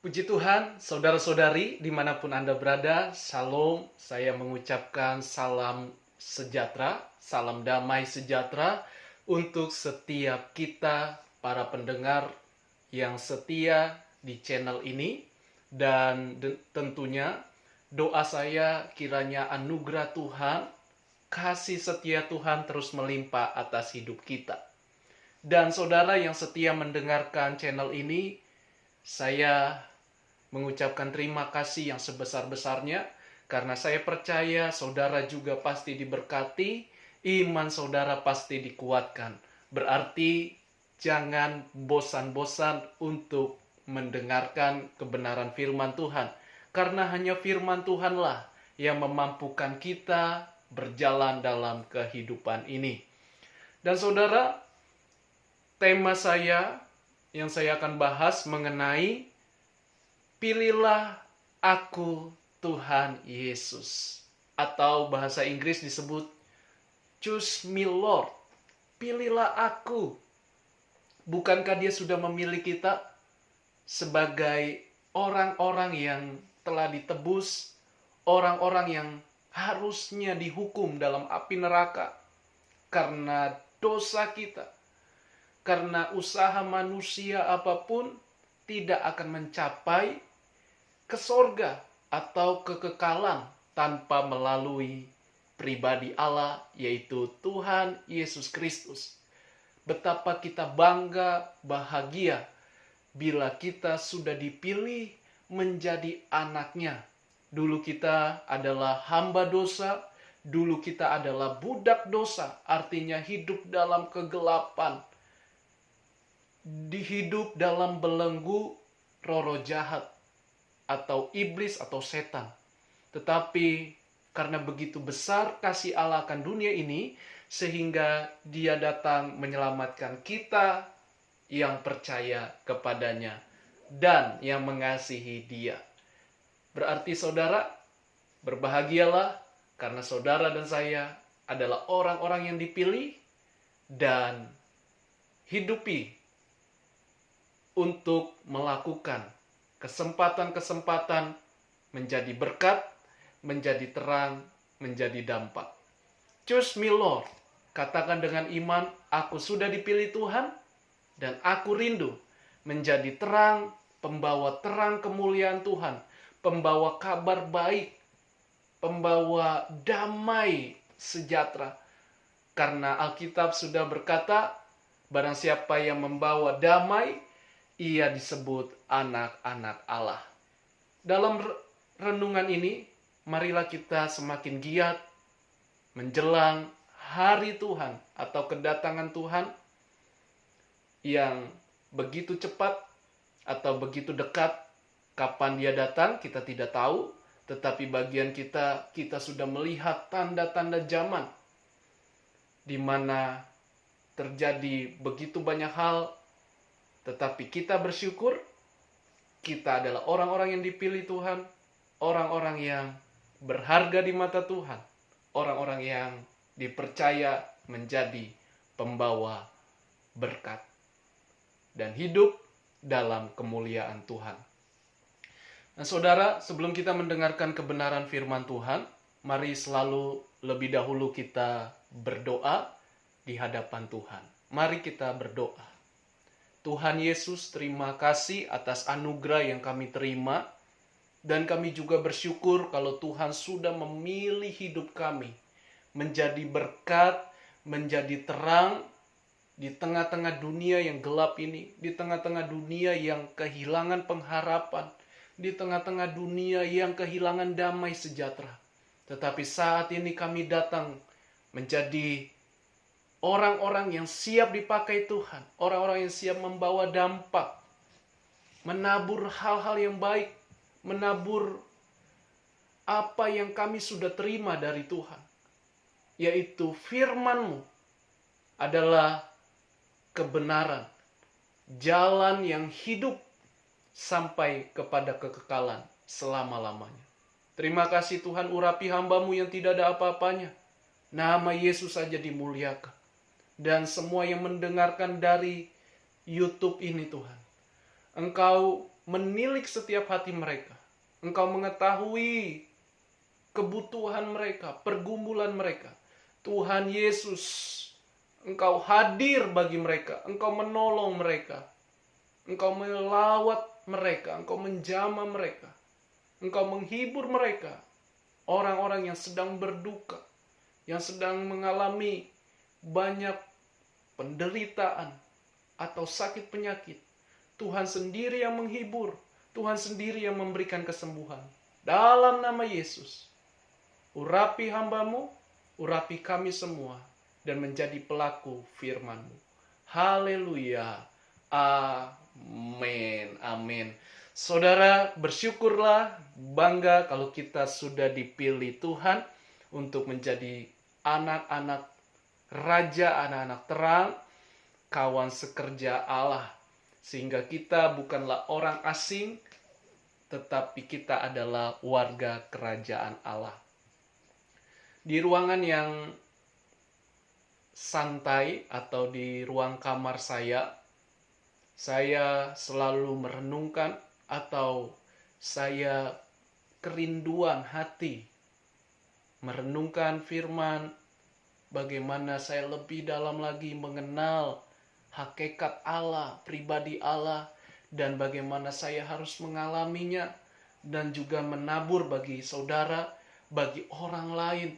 Puji Tuhan, saudara-saudari dimanapun Anda berada, Shalom. Saya mengucapkan salam sejahtera, salam damai sejahtera untuk setiap kita, para pendengar yang setia di channel ini. Dan tentunya doa saya kiranya anugerah Tuhan, kasih setia Tuhan terus melimpah atas hidup kita. Dan saudara yang setia mendengarkan channel ini, saya mengucapkan terima kasih yang sebesar-besarnya karena saya percaya saudara juga pasti diberkati, iman saudara pasti dikuatkan. Berarti jangan bosan-bosan untuk mendengarkan kebenaran firman Tuhan, karena hanya firman Tuhanlah yang memampukan kita berjalan dalam kehidupan ini. Dan saudara, tema saya yang saya akan bahas mengenai pilihlah aku Tuhan Yesus. Atau bahasa Inggris disebut choose me Lord. Pilihlah aku. Bukankah dia sudah memilih kita sebagai orang-orang yang telah ditebus, orang-orang yang harusnya dihukum dalam api neraka karena dosa kita. Karena usaha manusia apapun tidak akan mencapai ke sorga atau kekekalan tanpa melalui pribadi Allah, yaitu Tuhan Yesus Kristus. Betapa kita bangga, bahagia bila kita sudah dipilih menjadi anaknya. Dulu kita adalah hamba dosa, dulu kita adalah budak dosa, artinya hidup dalam kegelapan, dihidup dalam belenggu roh jahat atau iblis atau setan. Tetapi karena begitu besar kasih Allah akan dunia ini, sehingga dia datang menyelamatkan kita yang percaya kepadanya dan yang mengasihi dia. Berarti saudara, berbahagialah karena saudara dan saya adalah orang-orang yang dipilih dan hidupi untuk melakukan kesempatan-kesempatan menjadi berkat, menjadi terang, menjadi dampak. Choose me Lord. Katakan dengan iman, aku sudah dipilih Tuhan dan aku rindu menjadi terang, pembawa terang kemuliaan Tuhan, pembawa kabar baik, pembawa damai sejahtera. Karena Alkitab sudah berkata, barang siapa yang membawa damai, ia disebut anak-anak Allah. Dalam renungan ini, marilah kita semakin giat menjelang hari Tuhan atau kedatangan Tuhan yang begitu cepat atau begitu dekat. Kapan dia datang kita tidak tahu, tetapi bagian kita sudah melihat tanda-tanda zaman di mana terjadi begitu banyak hal, tetapi kita bersyukur kita adalah orang-orang yang dipilih Tuhan, orang-orang yang berharga di mata Tuhan, orang-orang yang dipercaya menjadi pembawa berkat dan hidup dalam kemuliaan Tuhan. Nah saudara, sebelum kita mendengarkan kebenaran firman Tuhan, mari selalu lebih dahulu kita berdoa di hadapan Tuhan. Mari kita berdoa. Tuhan Yesus, terima kasih atas anugerah yang kami terima. Dan kami juga bersyukur kalau Tuhan sudah memilih hidup kami menjadi berkat, menjadi terang di tengah-tengah dunia yang gelap ini, di tengah-tengah dunia yang kehilangan pengharapan, di tengah-tengah dunia yang kehilangan damai sejahtera. Tetapi saat ini kami datang menjadi orang-orang yang siap dipakai Tuhan, orang-orang yang siap membawa dampak, menabur hal-hal yang baik, menabur apa yang kami sudah terima dari Tuhan, yaitu firman-Mu adalah kebenaran, jalan yang hidup sampai kepada kekekalan selama-lamanya. Terima kasih Tuhan, urapi hamba-Mu yang tidak ada apa-apanya. Nama Yesus saja dimuliakan. Dan semua yang mendengarkan dari YouTube ini Tuhan, Engkau menilik setiap hati mereka. Engkau mengetahui kebutuhan mereka, pergumulan mereka. Tuhan Yesus, Engkau hadir bagi mereka, Engkau menolong mereka, Engkau melawat mereka, Engkau menjamah mereka, Engkau menghibur mereka. Orang-orang yang sedang berduka, yang sedang mengalami banyak penderitaan atau sakit penyakit, Tuhan sendiri yang menghibur, Tuhan sendiri yang memberikan kesembuhan. Dalam nama Yesus, urapi hamba-Mu, urapi kami semua, dan menjadi pelaku firman-Mu. Haleluya. Amin. Amin. Saudara, bersyukurlah, bangga kalau kita sudah dipilih Tuhan untuk menjadi anak-anak raja, anak-anak terang, kawan sekerja Allah. Sehingga kita bukanlah orang asing, tetapi kita adalah warga kerajaan Allah. Di ruangan yang santai atau di ruang kamar saya selalu merenungkan atau saya kerinduan hati merenungkan firman, bagaimana saya lebih dalam lagi mengenal hakikat Allah, pribadi Allah, dan bagaimana saya harus mengalaminya dan juga menabur bagi saudara, bagi orang lain.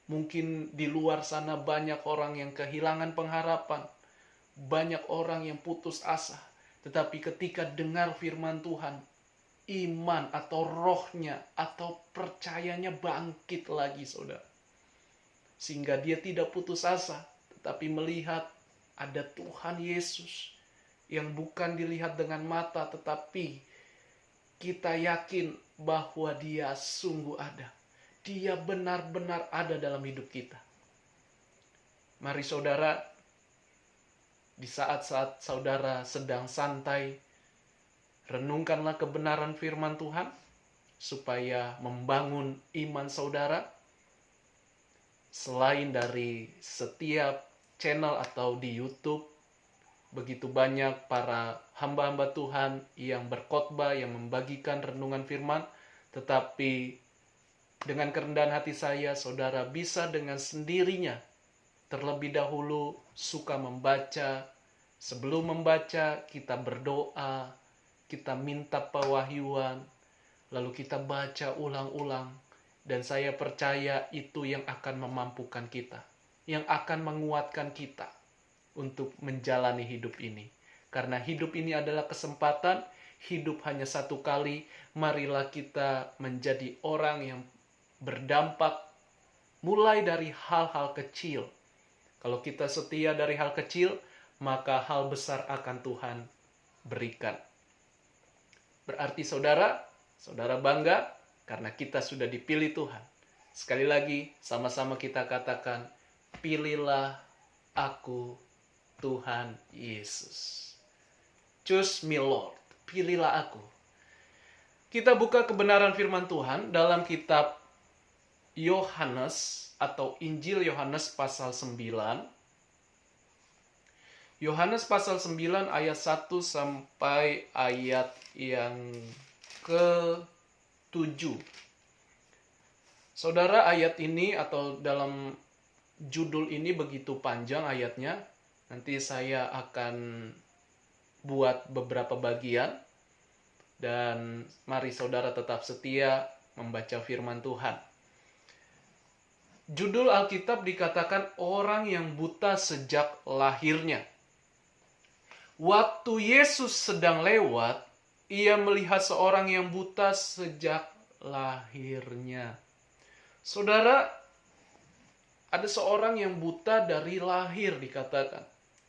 Mungkin di luar sana banyak orang yang kehilangan pengharapan, banyak orang yang putus asa. Tetapi ketika dengar firman Tuhan, iman atau rohnya atau percayanya bangkit lagi, saudara. Sehingga dia tidak putus asa, tetapi melihat ada Tuhan Yesus yang bukan dilihat dengan mata, tetapi kita yakin bahwa dia sungguh ada. Dia benar-benar ada dalam hidup kita. Mari saudara, di saat-saat saudara sedang santai, renungkanlah kebenaran firman Tuhan, supaya membangun iman saudara. Selain dari setiap channel atau di YouTube, begitu banyak para hamba-hamba Tuhan yang berkhotbah, yang membagikan renungan firman, tetapi dengan kerendahan hati saya, saudara bisa dengan sendirinya terlebih dahulu suka membaca. Sebelum membaca, kita berdoa, kita minta pewahyuan, lalu kita baca ulang-ulang. Dan saya percaya itu yang akan memampukan kita, yang akan menguatkan kita untuk menjalani hidup ini. Karena hidup ini adalah kesempatan, hidup hanya satu kali. Marilah kita menjadi orang yang berdampak mulai dari hal-hal kecil. Kalau kita setia dari hal kecil, maka hal besar akan Tuhan berikan. Berarti saudara bangga karena kita sudah dipilih Tuhan. Sekali lagi, sama-sama kita katakan, pilihlah aku, Tuhan Yesus. Choose me, Lord. Pilihlah aku. Kita buka kebenaran firman Tuhan dalam kitab Yohanes atau Injil Yohanes pasal 9. Yohanes pasal 9 ayat 1 sampai ayat yang ke-7. Saudara, ayat ini atau dalam judul ini begitu panjang ayatnya. Nanti saya akan buat beberapa bagian. Dan mari saudara tetap setia membaca firman Tuhan. Judul Alkitab dikatakan orang yang buta sejak lahirnya. Waktu Yesus sedang lewat, ia melihat seorang yang buta sejak lahirnya. Saudara, ada seorang yang buta dari lahir dikatakan.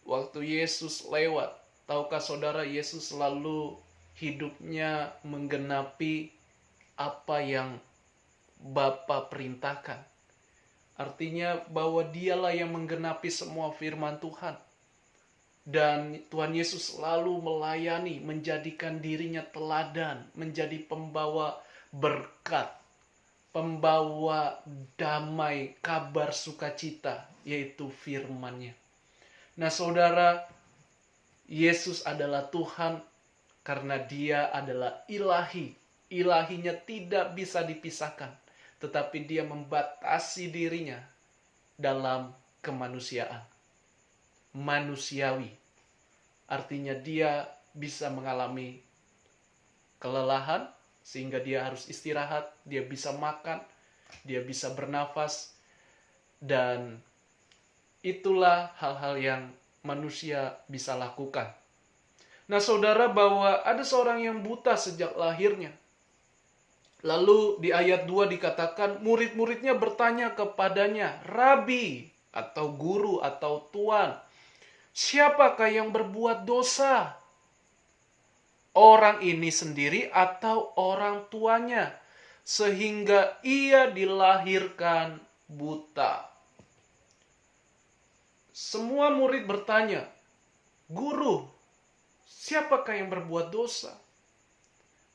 Waktu Yesus lewat, tahukah saudara, Yesus selalu hidupnya menggenapi apa yang Bapa perintahkan. Artinya bahwa dialah yang menggenapi semua firman Tuhan. Dan Tuhan Yesus selalu melayani, menjadikan dirinya teladan, menjadi pembawa berkat, pembawa damai, kabar sukacita, yaitu firman-Nya. Nah saudara, Yesus adalah Tuhan Karena dia adalah ilahi. Ilahinya tidak bisa dipisahkan. Tetapi dia membatasi dirinya dalam kemanusiaan. Manusiawi. Artinya dia bisa mengalami kelelahan, sehingga dia harus istirahat, dia bisa makan, dia bisa bernafas, dan itulah hal-hal yang manusia bisa lakukan. Nah saudara, bahwa ada seorang yang buta sejak lahirnya. Lalu di ayat 2 dikatakan murid-muridnya bertanya kepadanya, Rabi atau guru atau tuan, siapakah yang berbuat dosa? Orang ini sendiri atau orang tuanya, sehingga ia dilahirkan buta. Semua murid bertanya, Guru, siapakah yang berbuat dosa?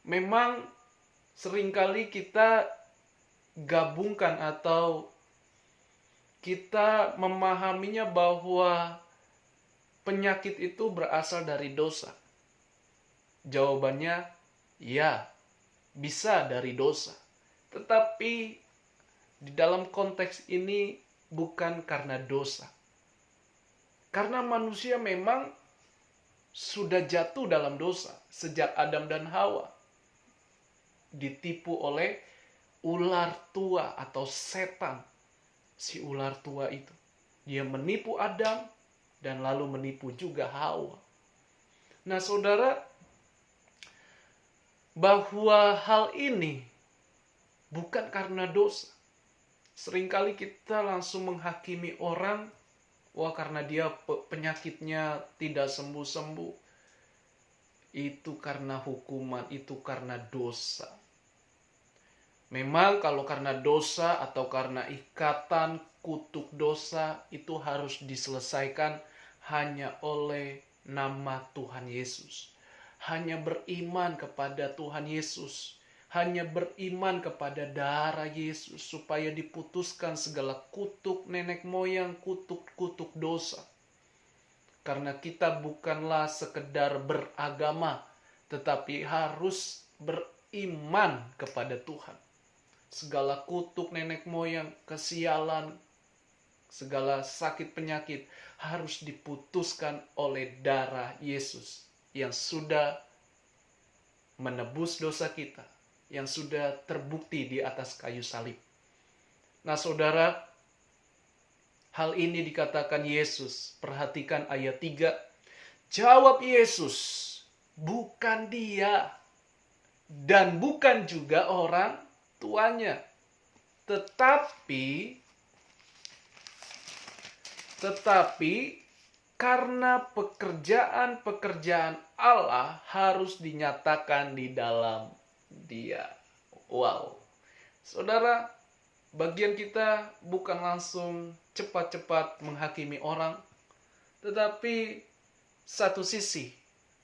Memang seringkali kita gabungkan atau kita memahaminya bahwa penyakit itu berasal dari dosa. Jawabannya, ya, bisa dari dosa. Tetapi di dalam konteks ini bukan karena dosa. Karena manusia memang sudah jatuh dalam dosa sejak Adam dan Hawa. Ditipu oleh ular tua atau setan. Si ular tua itu. Dia menipu Adam dan lalu menipu juga Hawa. Nah saudara, bahwa hal ini bukan karena dosa. Seringkali kita langsung menghakimi orang, wah karena dia penyakitnya tidak sembuh-sembuh. Itu karena hukuman, itu karena dosa. Memang kalau karena dosa atau karena ikatan kutuk dosa, itu harus diselesaikan hanya oleh nama Tuhan Yesus. Hanya beriman kepada Tuhan Yesus. Hanya beriman kepada darah Yesus supaya diputuskan segala kutuk nenek moyang, kutuk dosa. Karena kita bukanlah sekedar beragama, tetapi harus beriman kepada Tuhan. Segala kutuk nenek moyang, kesialan, segala sakit penyakit harus diputuskan oleh darah Yesus yang sudah menebus dosa kita, yang sudah terbukti di atas kayu salib. Nah saudara, hal ini dikatakan Yesus. Perhatikan ayat 3. Jawab Yesus, bukan dia dan bukan juga orang tuanya, tetapi karena pekerjaan Allah harus dinyatakan di dalam dia. Wow. Saudara, bagian kita bukan langsung cepat-cepat menghakimi orang, tetapi satu sisi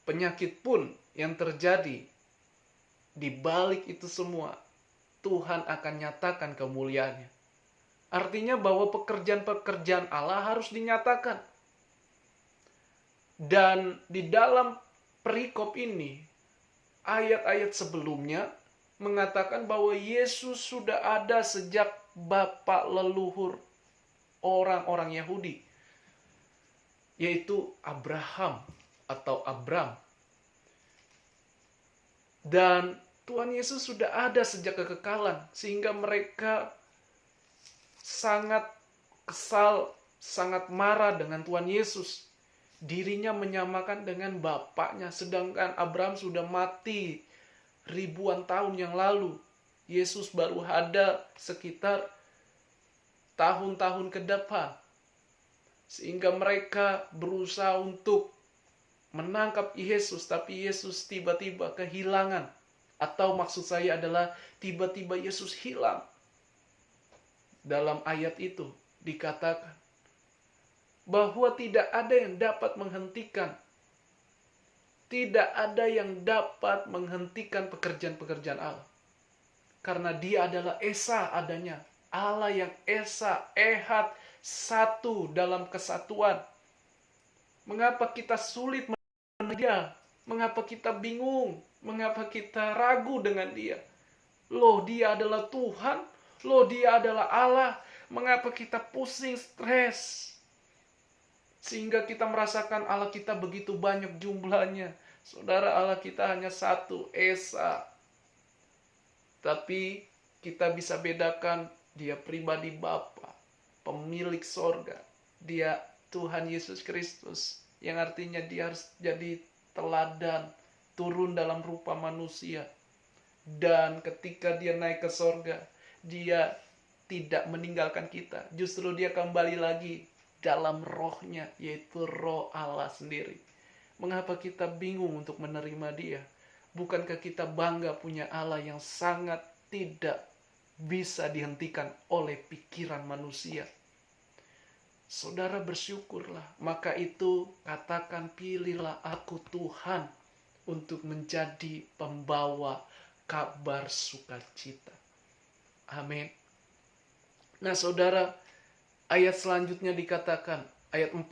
penyakit pun yang terjadi, di balik itu semua Tuhan akan nyatakan kemuliaannya. Artinya bahwa pekerjaan-pekerjaan Allah harus dinyatakan. Dan di dalam perikop ini, ayat-ayat sebelumnya mengatakan bahwa Yesus sudah ada sejak bapak leluhur orang-orang Yahudi, yaitu Abraham atau Abram. Dan Tuhan Yesus sudah ada sejak kekekalan, sehingga mereka sangat kesal, sangat marah dengan Tuhan Yesus. Dirinya menyamakan dengan bapaknya, sedangkan Abraham sudah mati ribuan tahun yang lalu. Yesus baru ada sekitar tahun-tahun ke depan. Sehingga mereka berusaha untuk menangkap Yesus, tapi Yesus tiba-tiba kehilangan. Atau maksud saya adalah tiba-tiba Yesus hilang. Dalam ayat itu dikatakan bahwa tidak ada yang dapat menghentikan. Tidak ada yang dapat menghentikan pekerjaan-pekerjaan Allah. Karena dia adalah Esa adanya. Allah yang Esa, Ehad, satu dalam kesatuan. Mengapa kita sulit mengenal dia? Mengapa kita bingung? Mengapa kita ragu dengan dia? Loh, dia adalah Tuhan. Loh, dia adalah Allah. Mengapa kita pusing, stres? Sehingga kita merasakan Allah kita begitu banyak jumlahnya. Saudara, Allah kita hanya satu, Esa. Tapi kita bisa bedakan dia pribadi Bapa, pemilik sorga. Dia Tuhan Yesus Kristus. Yang artinya dia harus jadi teladan, turun dalam rupa manusia. Dan ketika dia naik ke sorga, dia tidak meninggalkan kita. Justru dia kembali lagi dalam rohnya, yaitu roh Allah sendiri. Mengapa kita bingung untuk menerima dia? Bukankah kita bangga punya Allah yang sangat tidak bisa dihentikan oleh pikiran manusia? Saudara, bersyukurlah. Maka itu katakan, pilihlah aku Tuhan untuk menjadi pembawa kabar sukacita. Amin. Nah saudara, ayat selanjutnya dikatakan, ayat 4.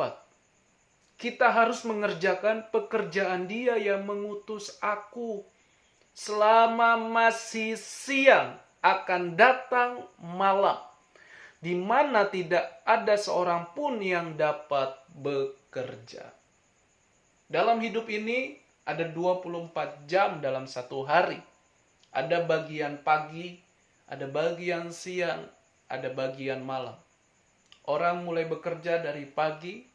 Kita harus mengerjakan pekerjaan Dia yang mengutus aku. Selama masih siang akan datang malam, di mana tidak ada seorang pun yang dapat bekerja. Dalam hidup ini ada 24 jam dalam satu hari. Ada bagian pagi, ada bagian siang, ada bagian malam. Orang mulai bekerja dari pagi,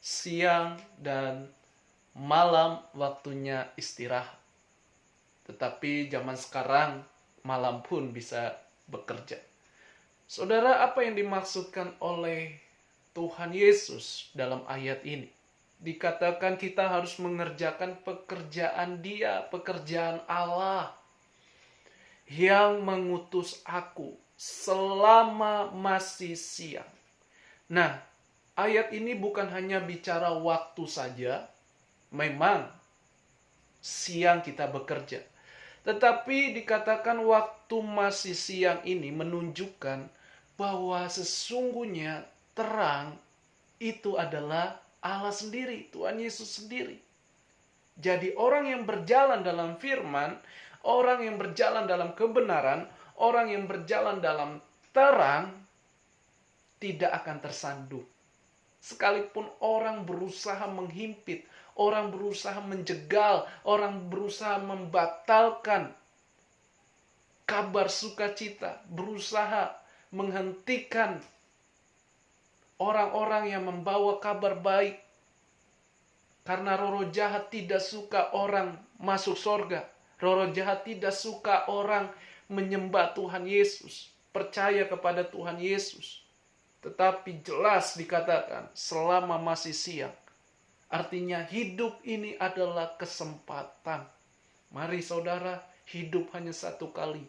siang, dan malam waktunya istirahat. Tetapi zaman sekarang malam pun bisa bekerja. Saudara, apa yang dimaksudkan oleh Tuhan Yesus dalam ayat ini? Dikatakan kita harus mengerjakan pekerjaan Dia, pekerjaan Allah yang mengutus aku selama masih siang. Nah, ayat ini bukan hanya bicara waktu saja, memang siang kita bekerja. Tetapi dikatakan waktu masih siang ini menunjukkan bahwa sesungguhnya terang itu adalah Allah sendiri, Tuhan Yesus sendiri. Jadi orang yang berjalan dalam firman, orang yang berjalan dalam kebenaran, orang yang berjalan dalam terang, tidak akan tersandung. Sekalipun orang berusaha menghimpit, orang berusaha menjegal, orang berusaha membatalkan kabar sukacita, berusaha menghentikan orang-orang yang membawa kabar baik. Karena roh jahat tidak suka orang masuk sorga. Roh jahat tidak suka orang menyembah Tuhan Yesus, percaya kepada Tuhan Yesus. Tetapi jelas dikatakan selama masih siang. Artinya hidup ini adalah kesempatan. Mari saudara, hidup hanya satu kali.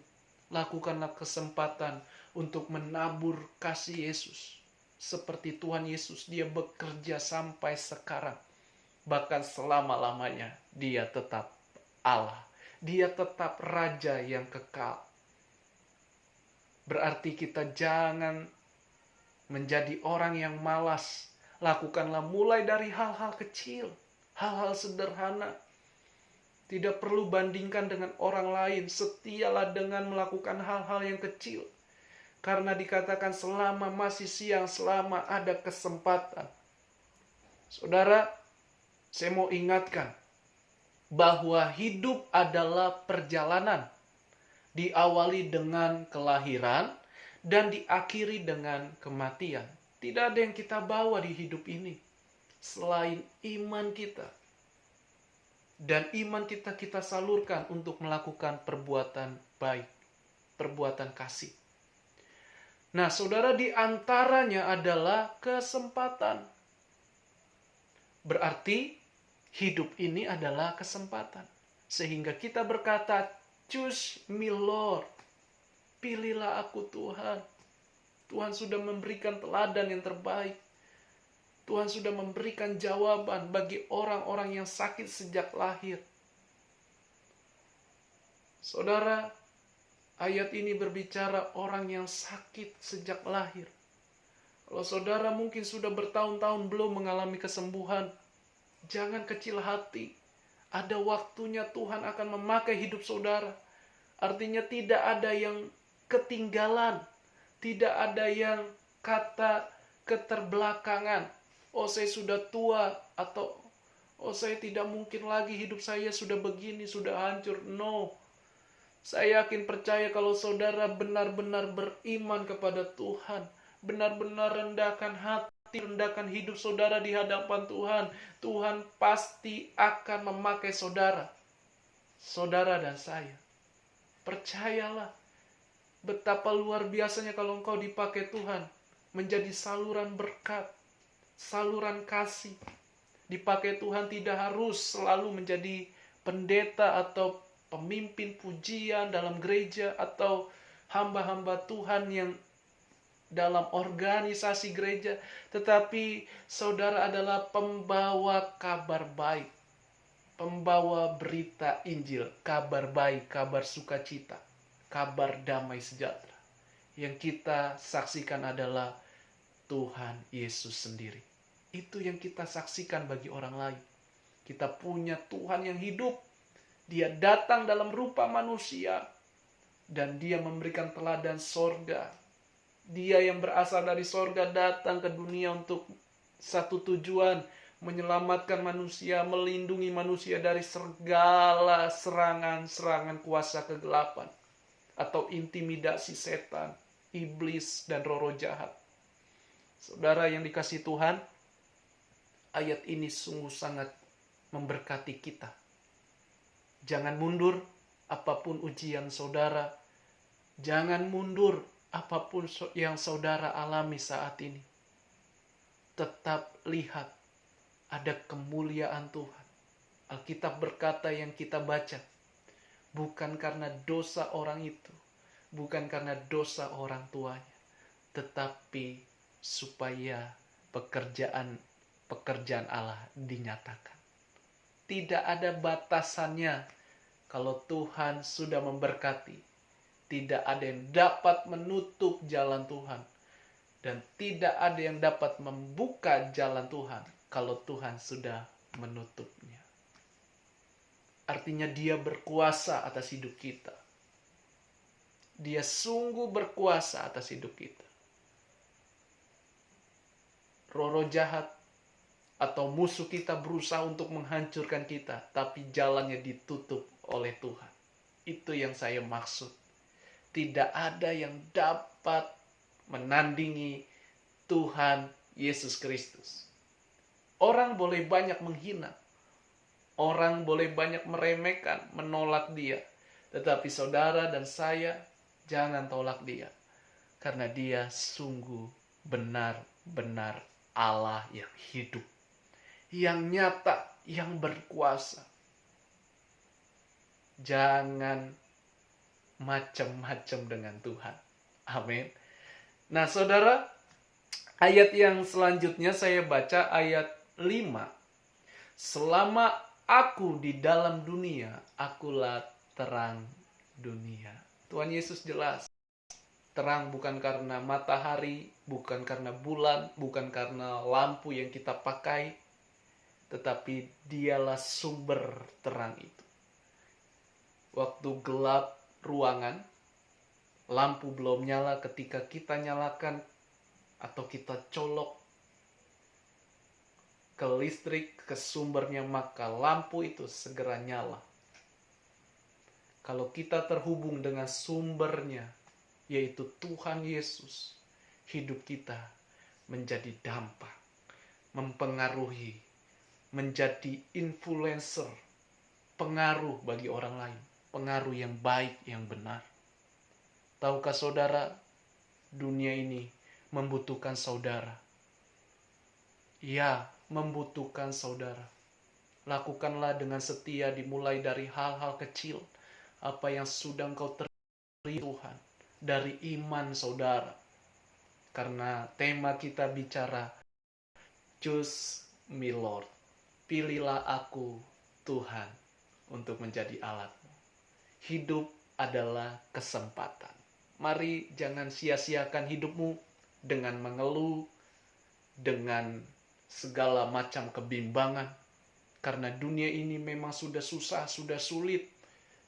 Lakukanlah kesempatan untuk menabur kasih Yesus. Seperti Tuhan Yesus, dia bekerja sampai sekarang. Bahkan selama-lamanya dia tetap Allah. Dia tetap Raja yang kekal. Berarti kita jangan menjadi orang yang malas. Lakukanlah mulai dari hal-hal kecil, hal-hal sederhana. Tidak perlu bandingkan dengan orang lain. Setialah dengan melakukan hal-hal yang kecil. Karena dikatakan selama masih siang, selama ada kesempatan. Saudara, saya mau ingatkan bahwa hidup adalah perjalanan. Diawali dengan kelahiran dan diakhiri dengan kematian. Tidak ada yang kita bawa di hidup ini selain iman kita. Dan iman kita salurkan untuk melakukan perbuatan baik, perbuatan kasih. Nah, saudara, di antaranya adalah kesempatan. Berarti hidup ini adalah kesempatan. Sehingga kita berkata, choose me Lord. Pilihlah aku Tuhan. Tuhan sudah memberikan teladan yang terbaik. Tuhan sudah memberikan jawaban bagi orang-orang yang sakit sejak lahir. Saudara, ayat ini berbicara orang yang sakit sejak lahir. Kalau saudara mungkin sudah bertahun-tahun belum mengalami kesembuhan, jangan kecil hati. Ada waktunya Tuhan akan memakai hidup saudara. Artinya tidak ada yang ketinggalan. Tidak ada yang kata keterbelakangan. Oh, saya sudah tua, atau oh, saya tidak mungkin lagi, hidup saya sudah begini, sudah hancur. No. Saya yakin percaya kalau saudara benar-benar beriman kepada Tuhan, benar-benar rendahkan hati, rendahkan hidup saudara di hadapan Tuhan, Tuhan pasti akan memakai saudara. Saudara dan saya. Percayalah, betapa luar biasanya kalau engkau dipakai Tuhan menjadi saluran berkat, saluran kasih. Dipakai Tuhan tidak harus selalu menjadi pendeta atau pemimpin pujian dalam gereja atau hamba-hamba Tuhan yang dalam organisasi gereja, tetapi saudara adalah pembawa kabar baik, pembawa berita Injil, kabar baik, kabar sukacita, kabar damai sejahtera. Yang kita saksikan adalah Tuhan Yesus sendiri. Itu yang kita saksikan bagi orang lain. Kita punya Tuhan yang hidup. Dia datang dalam rupa manusia. Dan dia memberikan teladan sorga. Dia yang berasal dari sorga datang ke dunia untuk satu tujuan. Menyelamatkan manusia, melindungi manusia dari segala serangan-serangan kuasa kegelapan. Atau intimidasi setan, iblis, dan roh-roh jahat. Saudara yang dikasihi Tuhan, ayat ini sungguh sangat memberkati kita. Jangan mundur apapun ujian saudara. Jangan mundur apapun yang saudara alami saat ini. Tetap lihat ada kemuliaan Tuhan. Alkitab berkata yang kita baca, bukan karena dosa orang itu, bukan karena dosa orang tuanya, tetapi supaya pekerjaan Allah dinyatakan. Tidak ada batasannya kalau Tuhan sudah memberkati. Tidak ada yang dapat menutup jalan Tuhan. Dan tidak ada yang dapat membuka jalan Tuhan kalau Tuhan sudah menutupnya. Artinya dia berkuasa atas hidup kita. Dia sungguh berkuasa atas hidup kita. Roh-roh jahat atau musuh kita berusaha untuk menghancurkan kita, tapi jalannya ditutup oleh Tuhan. Itu yang saya maksud. Tidak ada yang dapat menandingi Tuhan Yesus Kristus. Orang boleh banyak menghina. Orang boleh banyak meremehkan, menolak dia. Tetapi saudara dan saya, jangan tolak dia. Karena dia sungguh benar-benar Allah yang hidup, yang nyata, yang berkuasa. Jangan macam-macam dengan Tuhan. Amin. Nah, saudara, ayat yang selanjutnya saya baca ayat 5. Selama aku di dalam dunia, akulah terang dunia. Tuhan Yesus jelas. Terang bukan karena matahari, bukan karena bulan, bukan karena lampu yang kita pakai, tetapi dialah sumber terang itu. Waktu gelap ruangan, lampu belum nyala, ketika kita nyalakan atau kita colok ke listrik, ke sumbernya, maka lampu itu segera nyala. Kalau kita terhubung dengan sumbernya, yaitu Tuhan Yesus, hidup kita menjadi dampak, mempengaruhi, menjadi influencer, pengaruh bagi orang lain, pengaruh yang baik, yang benar. Tahukah saudara, dunia ini membutuhkan saudara. Ya, membutuhkan saudara. Lakukanlah dengan setia, dimulai dari hal-hal kecil, apa yang sudah engkau terima Tuhan, dari iman saudara. Karena tema kita bicara, choose me Lord. Pilihlah aku Tuhan untuk menjadi alatmu. Hidup adalah kesempatan. Mari jangan sia-siakan hidupmu dengan mengeluh, dengan segala macam kebimbangan. Karena dunia ini memang sudah susah, sudah sulit.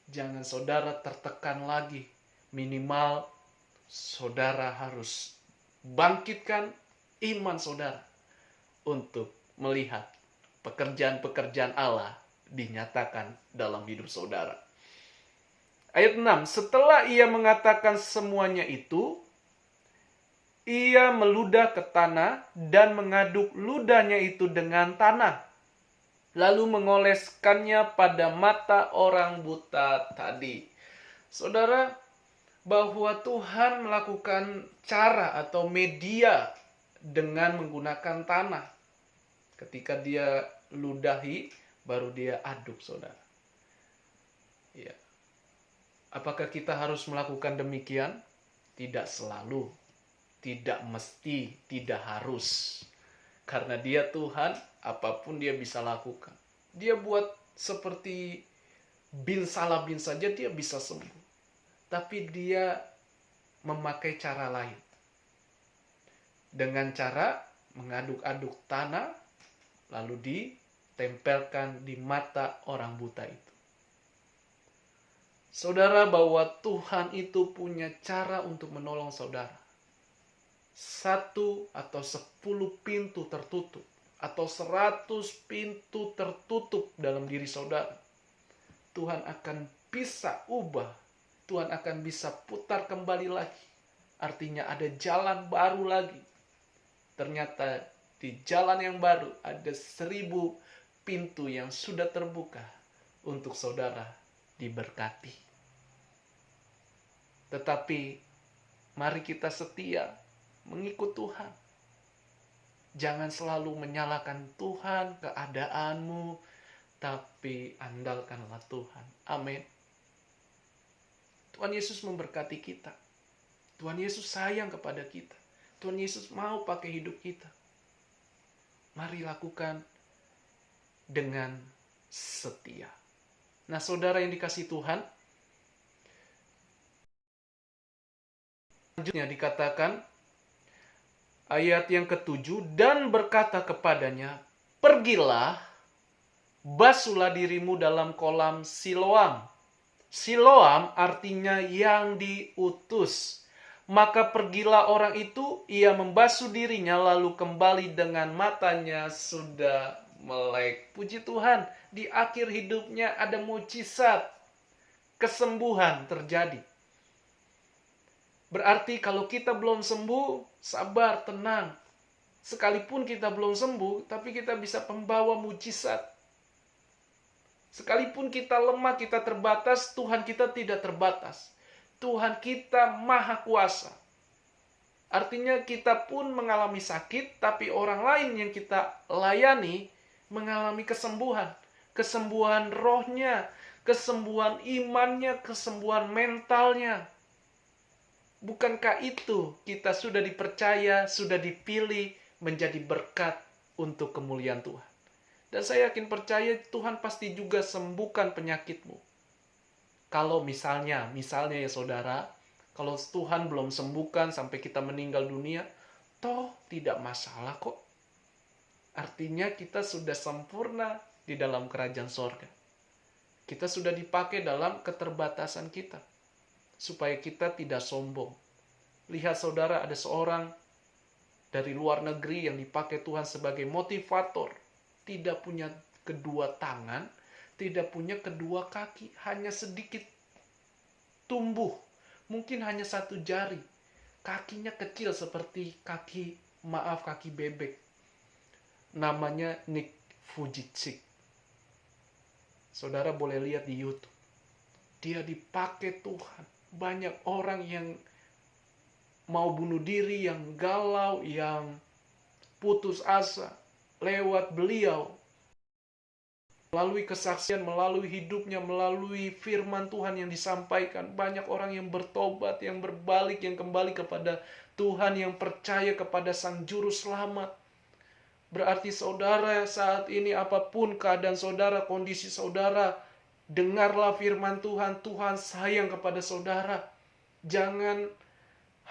Jangan saudara tertekan lagi. Minimal saudara harus bangkitkan iman saudara untuk melihat pekerjaan-pekerjaan Allah dinyatakan dalam hidup saudara. Ayat 6, setelah ia mengatakan semuanya itu, ia meludah ke tanah dan mengaduk ludahnya itu dengan tanah, lalu mengoleskannya pada mata orang buta tadi. Saudara, bahwa Tuhan melakukan cara atau media dengan menggunakan tanah. Ketika dia ludahi, baru dia aduk, saudara. Ya. Apakah kita harus melakukan demikian? Tidak selalu. Tidak mesti, tidak harus. Karena dia Tuhan, apapun dia bisa lakukan. Dia buat seperti bin salabin saja dia bisa sembuh. Tapi dia memakai cara lain. Dengan cara mengaduk-aduk tanah, lalu ditempelkan di mata orang buta itu. Saudara, bahwa Tuhan itu punya cara untuk menolong saudara. 1 atau 10 pintu tertutup, atau 100 pintu tertutup dalam diri saudara, Tuhan akan bisa ubah, Tuhan akan bisa putar kembali lagi. Artinya ada jalan baru lagi. Ternyata di jalan yang baru ada 1000 pintu yang sudah terbuka untuk saudara diberkati. Tetapi mari kita setia mengikut Tuhan. Jangan selalu menyalahkan Tuhan, keadaanmu, tapi andalkanlah Tuhan. Amin. Tuhan Yesus memberkati kita. Tuhan Yesus sayang kepada kita. Tuhan Yesus mau pakai hidup kita. Mari lakukan dengan setia. Nah, saudara yang dikasihi Tuhan, selanjutnya dikatakan, ayat yang ke-7, dan berkata kepadanya, pergilah, basuhlah dirimu dalam kolam Siloam. Siloam artinya yang diutus. Maka pergilah orang itu, ia membasuh dirinya, lalu kembali dengan matanya sudah melek. Puji Tuhan, di akhir hidupnya ada mukjizat, kesembuhan terjadi. Berarti kalau kita belum sembuh, sabar, tenang. Sekalipun kita belum sembuh, tapi kita bisa pembawa mujizat. Sekalipun kita lemah, kita terbatas, Tuhan kita tidak terbatas. Tuhan kita maha kuasa. Artinya kita pun mengalami sakit, tapi orang lain yang kita layani mengalami kesembuhan. Kesembuhan rohnya, kesembuhan imannya, kesembuhan mentalnya. Bukankah itu kita sudah dipercaya, sudah dipilih menjadi berkat untuk kemuliaan Tuhan? Dan saya yakin percaya Tuhan pasti juga sembuhkan penyakitmu. Kalau misalnya ya saudara, kalau Tuhan belum sembuhkan sampai kita meninggal dunia, toh tidak masalah kok. Artinya kita sudah sempurna di dalam kerajaan sorga. Kita sudah dipakai dalam keterbatasan kita. Supaya kita tidak sombong. Lihat saudara, ada seorang dari luar negeri yang dipakai Tuhan sebagai motivator. Tidak punya kedua tangan, tidak punya kedua kaki, hanya sedikit tumbuh. Mungkin hanya 1 jari. Kakinya kecil seperti kaki bebek. Namanya Nick Vujicic. Saudara boleh lihat di YouTube. Dia dipakai Tuhan. Banyak orang yang mau bunuh diri, yang galau, yang putus asa. Lewat beliau, melalui kesaksian, melalui hidupnya, melalui firman Tuhan yang disampaikan, banyak orang yang bertobat, yang berbalik, yang kembali kepada Tuhan, yang percaya kepada Sang Juru Selamat. Berarti saudara saat ini apapun keadaan saudara, kondisi saudara, dengarlah firman Tuhan. Tuhan sayang kepada saudara. Jangan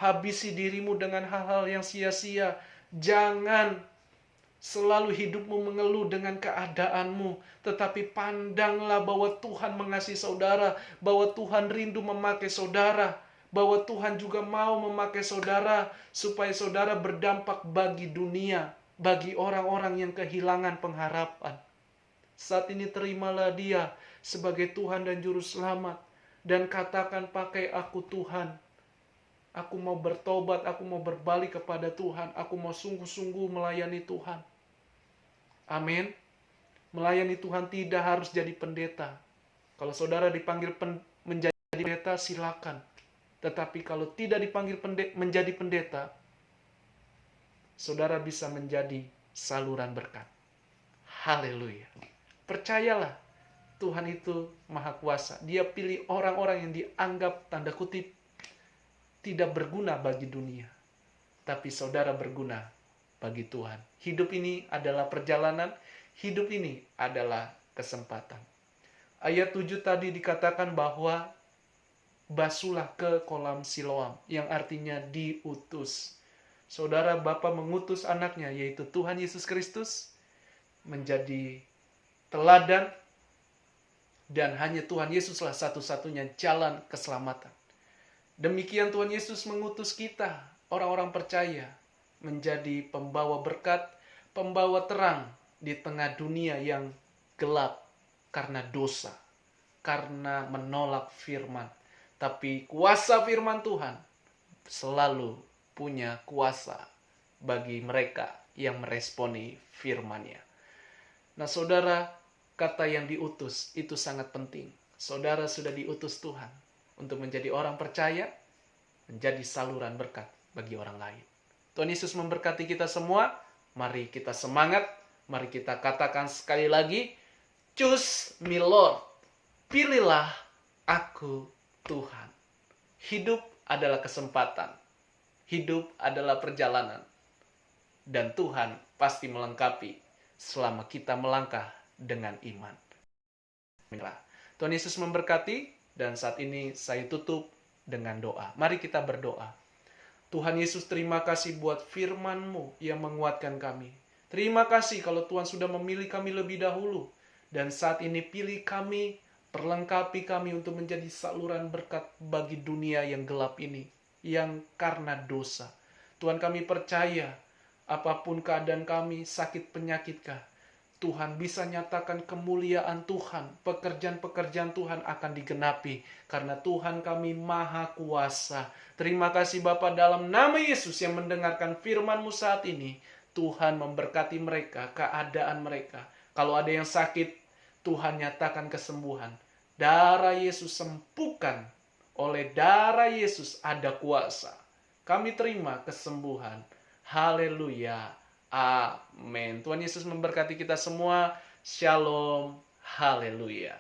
habisi dirimu dengan hal-hal yang sia-sia. Jangan selalu hidupmu mengeluh dengan keadaanmu, tetapi pandanglah bahwa Tuhan mengasihi saudara, bahwa Tuhan rindu memakai saudara, bahwa Tuhan juga mau memakai saudara supaya saudara berdampak bagi dunia, bagi orang-orang yang kehilangan pengharapan. Saat ini terimalah Dia sebagai Tuhan dan Juru Selamat, dan katakan, pakai aku Tuhan. Aku mau bertobat, aku mau berbalik kepada Tuhan, aku mau sungguh-sungguh melayani Tuhan. Amin. Melayani Tuhan tidak harus jadi pendeta. Kalau saudara dipanggil menjadi pendeta, silakan. Tetapi kalau tidak dipanggil menjadi pendeta, saudara bisa menjadi saluran berkat. Haleluya. Percayalah, Tuhan itu maha kuasa. Dia pilih orang-orang yang dianggap tanda kutip tidak berguna bagi dunia. Tapi saudara berguna bagi Tuhan. Hidup ini adalah perjalanan, hidup ini adalah kesempatan. Ayat 7 tadi dikatakan bahwa basuhlah ke kolam Siloam, yang artinya diutus. Saudara, Bapa mengutus anaknya, yaitu Tuhan Yesus Kristus, menjadi teladan, dan hanya Tuhan Yesuslah satu-satunya jalan keselamatan. Demikian Tuhan Yesus mengutus kita, orang-orang percaya, menjadi pembawa berkat, pembawa terang di tengah dunia yang gelap karena dosa, karena menolak firman. Tapi kuasa firman Tuhan selalu punya kuasa bagi mereka yang meresponi firman-Nya. Nah saudara, kata yang diutus itu sangat penting. Saudara sudah diutus Tuhan untuk menjadi orang percaya, menjadi saluran berkat bagi orang lain. Tuhan Yesus memberkati kita semua. Mari kita semangat. Mari kita katakan sekali lagi, choose me Lord. Pilihlah aku Tuhan. Hidup adalah kesempatan. Hidup adalah perjalanan. Dan Tuhan pasti melengkapi selama kita melangkah dengan iman. Tuhan Yesus memberkati. Dan saat ini saya tutup dengan doa. Mari kita berdoa. Tuhan Yesus, terima kasih buat firman-Mu yang menguatkan kami. Terima kasih kalau Tuhan sudah memilih kami lebih dahulu. Dan saat ini pilih kami, perlengkapi kami untuk menjadi saluran berkat bagi dunia yang gelap ini. Yang karena dosa. Tuhan, kami percaya, apapun keadaan kami, sakit penyakitkah, Tuhan bisa nyatakan kemuliaan Tuhan. Pekerjaan-pekerjaan Tuhan akan digenapi. Karena Tuhan kami maha kuasa. Terima kasih Bapa, dalam nama Yesus yang mendengarkan firman-Mu saat ini. Tuhan memberkati mereka, keadaan mereka. Kalau ada yang sakit, Tuhan nyatakan kesembuhan. Darah Yesus sembuhkan. Oleh darah Yesus ada kuasa. Kami terima kesembuhan. Haleluya. Amin. Tuhan Yesus memberkati kita semua. Shalom. Haleluya.